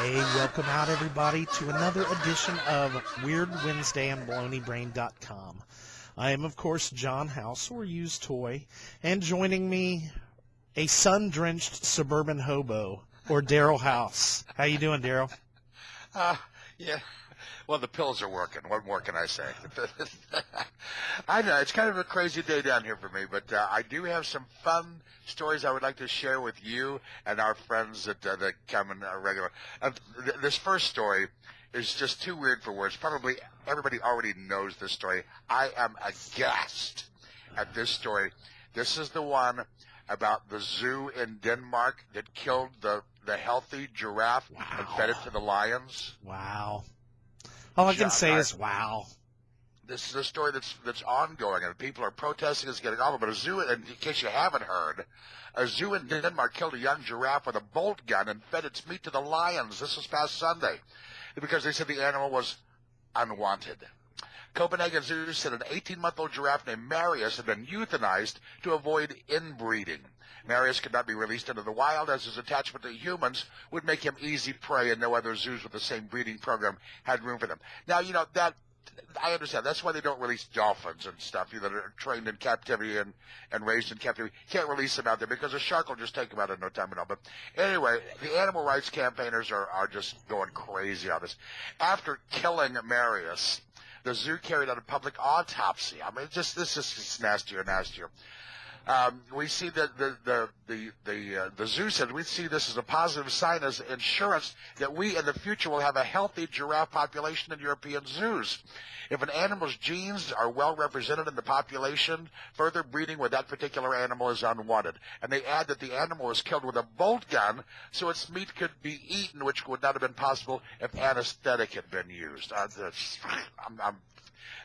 Hey, welcome out everybody to another edition of Weird Wednesday on BaloneyBrain.com. I am, of course, John House, or Used Toy, and joining me, a sun-drenched suburban hobo, or Daryl House. How you doing, Daryl? Yeah. Well, the pills are working. What more can I say? I know it's kind of a crazy day down here for me, but I do have some fun stories I would like to share with you and our friends that come in regular. This first story is just too weird for words. Probably everybody already knows this story. I am aghast at this story. This is the one about the zoo in Denmark that killed the healthy giraffe and fed it to the lions. Wow. All I can say is wow. This is a story that's ongoing, and people are protesting. It's getting awful. But a zoo, in case you haven't heard, a zoo in Denmark killed a young giraffe with a bolt gun and fed its meat to the lions. This was past Sunday because they said the animal was unwanted. Copenhagen Zoo said an 18-month-old giraffe named Marius had been euthanized to avoid inbreeding. Marius could not be released into the wild as his attachment to humans would make him easy prey, and no other zoos with the same breeding program had room for them. Now, you know, that I understand. That's why they don't release dolphins and stuff that are trained in captivity and raised in captivity. Can't release them out there because a shark will just take them out in no time at all. But anyway, the animal rights campaigners are just going crazy on this. After killing Marius, the zoo carried out a public autopsy. I mean, this is just nastier and nastier. We see that the zoo said we see this as a positive sign as insurance that we in the future will have a healthy giraffe population in European zoos. If an animal's genes are well represented in the population, further breeding with that particular animal is unwanted. And they add that the animal was killed with a bolt gun, so its meat could be eaten, which would not have been possible if anesthetic had been used.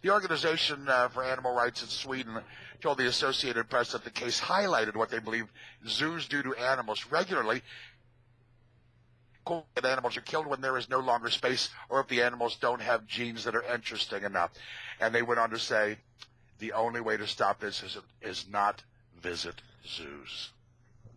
The Organization for Animal Rights in Sweden told the Associated Press that the case highlighted what they believe zoos do to animals regularly. That animals are killed when there is no longer space or if the animals don't have genes that are interesting enough. And they went on to say the only way to stop this is not visit zoos.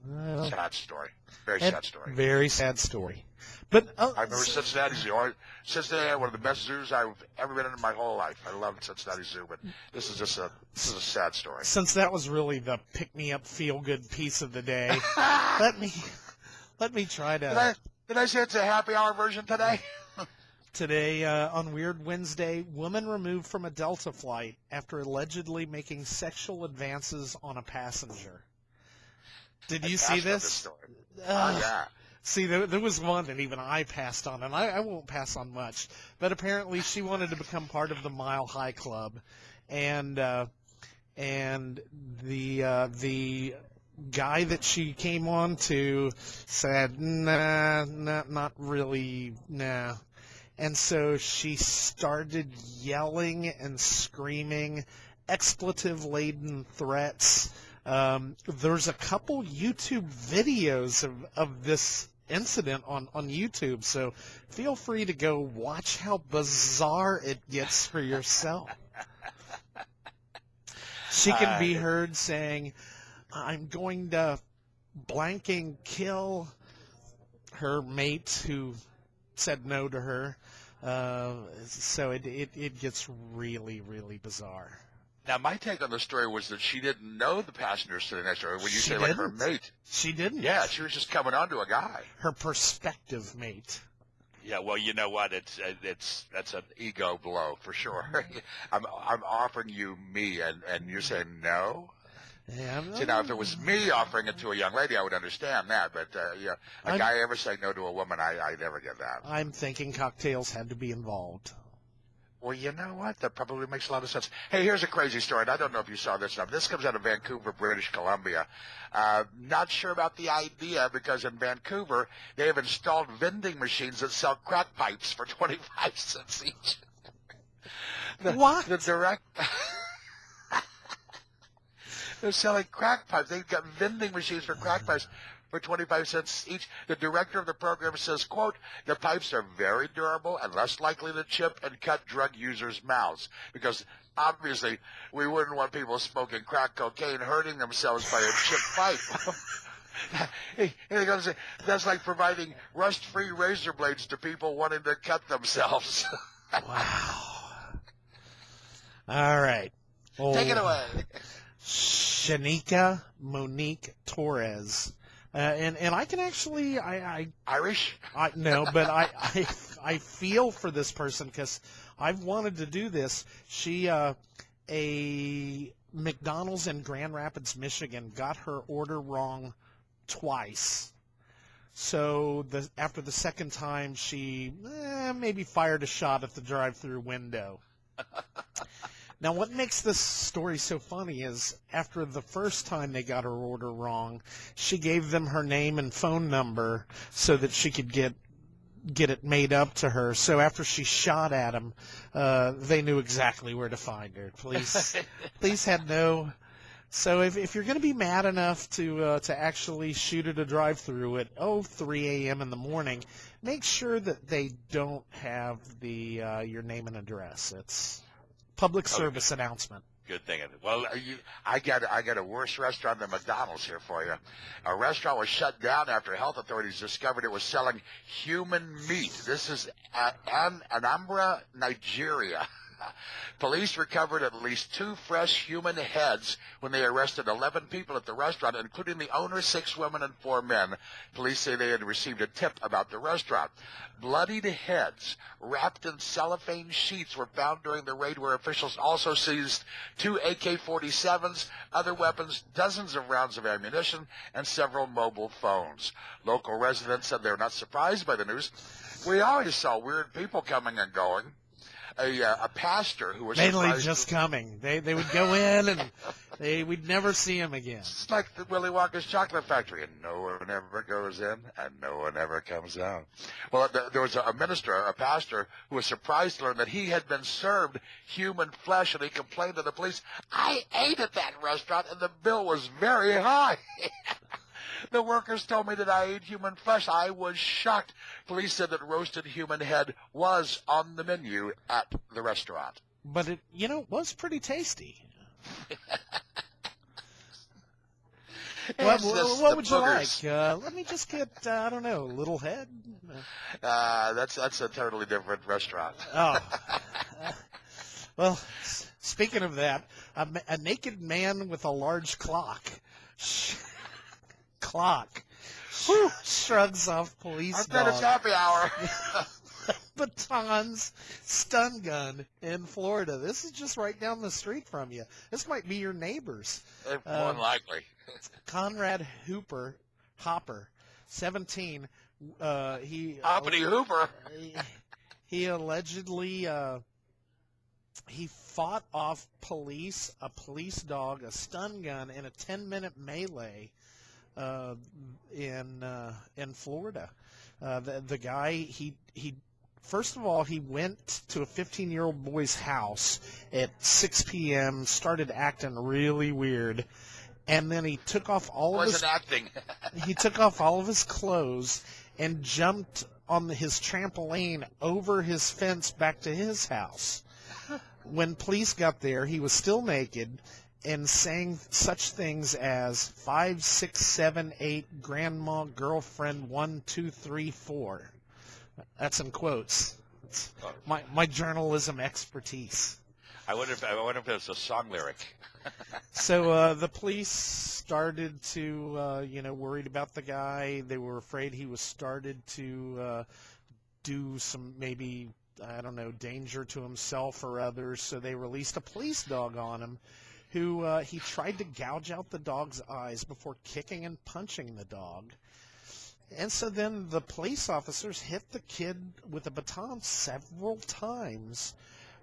Well, sad story. Very sad story. Very sad story. But I remember Cincinnati Zoo. Cincinnati, one of the best zoos I've ever been in my whole life. I love Cincinnati Zoo, but this is a sad story. Since that was really the pick-me-up, feel-good piece of the day, let me try to. Did I say it's a happy hour version today? Today, on Weird Wednesday, woman removed from a Delta flight after allegedly making sexual advances on a passenger. Did you see this? Yeah. See, there was one that even I passed on, and I won't pass on much. But apparently, she wanted to become part of the Mile High Club, and the guy that she came on to said, nah, not really, nah. And so she started yelling and screaming, expletive-laden threats. There's a couple YouTube videos of this incident on YouTube, so feel free to go watch how bizarre it gets for yourself. She can be heard saying, I'm going to blanking kill her mate who said no to her. So it gets really, really bizarre. Now, my take on the story was that she didn't know the passenger sitting next to her. When you say like her mate, she didn't. Yeah, she was just coming on to a guy. Her prospective mate. Yeah, well, you know what? That's an ego blow for sure. I'm offering you me, and you're saying no. Yeah, see, now if it was me offering it to a young lady, I would understand that. But yeah, a guy ever say no to a woman, I never get that. I'm thinking cocktails had to be involved. Well, you know what? That probably makes a lot of sense. Hey, here's a crazy story, and I don't know if you saw this stuff. This comes out of Vancouver, British Columbia. Not sure about the idea because in Vancouver, they have installed vending machines that sell crack pipes for 25 cents each. What? The direct... They're selling crack pipes. They've got vending machines for crack pipes for 25 cents each. The director of the program says, quote, the pipes are very durable and less likely to chip and cut drug users' mouths. Because obviously we wouldn't want people smoking crack cocaine hurting themselves by a chipped pipe. He goes, that's like providing rust-free razor blades to people wanting to cut themselves. Wow. All right. Take it away. Shanika Monique Torres. And I can actually, Irish? no, but I feel for this person because I've wanted to do this. She, a McDonald's in Grand Rapids, Michigan, got her order wrong twice. So after the second time, she maybe fired a shot at the drive-through window. Now, what makes this story so funny is after the first time they got her order wrong, she gave them her name and phone number so that she could get it made up to her. So after she shot at them, they knew exactly where to find her. Police had no. So if you're going to be mad enough to actually shoot at a drive-through at 3 a.m. in the morning, make sure that they don't have your name and address. It's public service announcement. Good thing. Well, I got a worse restaurant than McDonald's here for you. A restaurant was shut down after health authorities discovered it was selling human meat. This is Anambra, Nigeria. Police recovered at least 2 fresh human heads when they arrested 11 people at the restaurant, including the owner, 6 women, and 4 men. Police say they had received a tip about the restaurant. Bloodied heads wrapped in cellophane sheets were found during the raid, where officials also seized 2 AK-47s, other weapons, dozens of rounds of ammunition, and several mobile phones. Local residents said they're not surprised by the news. We always saw weird people coming and going. A pastor who was mainly just coming. They would go in and we'd never see him again. It's like the Willy Wonka's chocolate factory, and no one ever goes in and no one ever comes out. Well, there was a pastor, who was surprised to learn that he had been served human flesh, and he complained to the police, "I ate at that restaurant and the bill was very high." The workers told me that I ate human flesh. I was shocked. Police said that roasted human head was on the menu at the restaurant. But it was pretty tasty. What would you like? Let me just get, I don't know, a little head? That's a totally different restaurant. Oh. Well, speaking of that, a naked man with a large clock shrugs off police I bet it's dog. happy hour. Batons stun gun in Florida. This is just right down the street from you. This might be your neighbors. More than likely. Conrad Hopper, 17. Hoppity Hooper. He allegedly he fought off a police dog, a stun gun, in a 10-minute melee in Florida. The guy, he first of all, he went to a 15-year-old boy's house at 6 p.m., started acting really weird, and then he took off all of his acting. He took off all of his clothes and jumped on his trampoline over his fence back to his house. When police got there, he was still naked and saying such things as 5, 6, 7, 8, grandma, girlfriend, 1, 2, 3, 4. That's in quotes. It's my journalism expertise. I wonder if it's a song lyric. So the police started to, worried about the guy. They were afraid he was started to do some maybe, I don't know, danger to himself or others. So they released a police dog on him, who he tried to gouge out the dog's eyes before kicking and punching the dog. And so then the police officers hit the kid with a baton several times,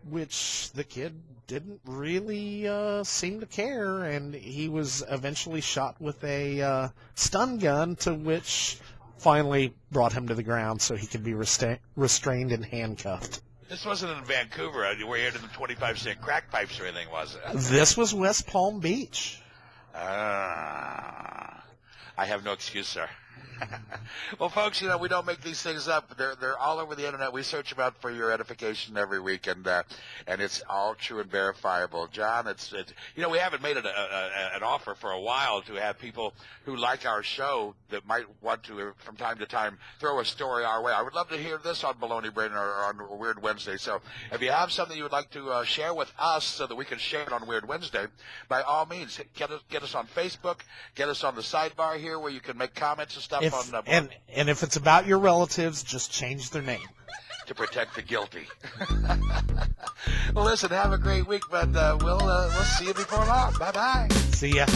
which the kid didn't really seem to care, and he was eventually shot with a stun gun, to which finally brought him to the ground so he could be restrained and handcuffed. This wasn't in Vancouver where you had the 25-cent crack pipes or anything, was it? This was West Palm Beach. I have no excuse, sir. Well, folks, we don't make these things up. They're all over the internet. We search them out for your edification every week, and it's all true and verifiable. John, it's we haven't made it an offer for a while to have people who like our show that might want to, from time to time, throw a story our way. I would love to hear this on Baloney Brain or on Weird Wednesday. So if you have something you would like to share with us so that we can share it on Weird Wednesday, by all means, get us on Facebook, get us on the sidebar here where you can make comments and stuff and if it's about your relatives, just change their name to protect the guilty. Well, listen, have a great week, but we'll see you before long. Bye-bye. See ya.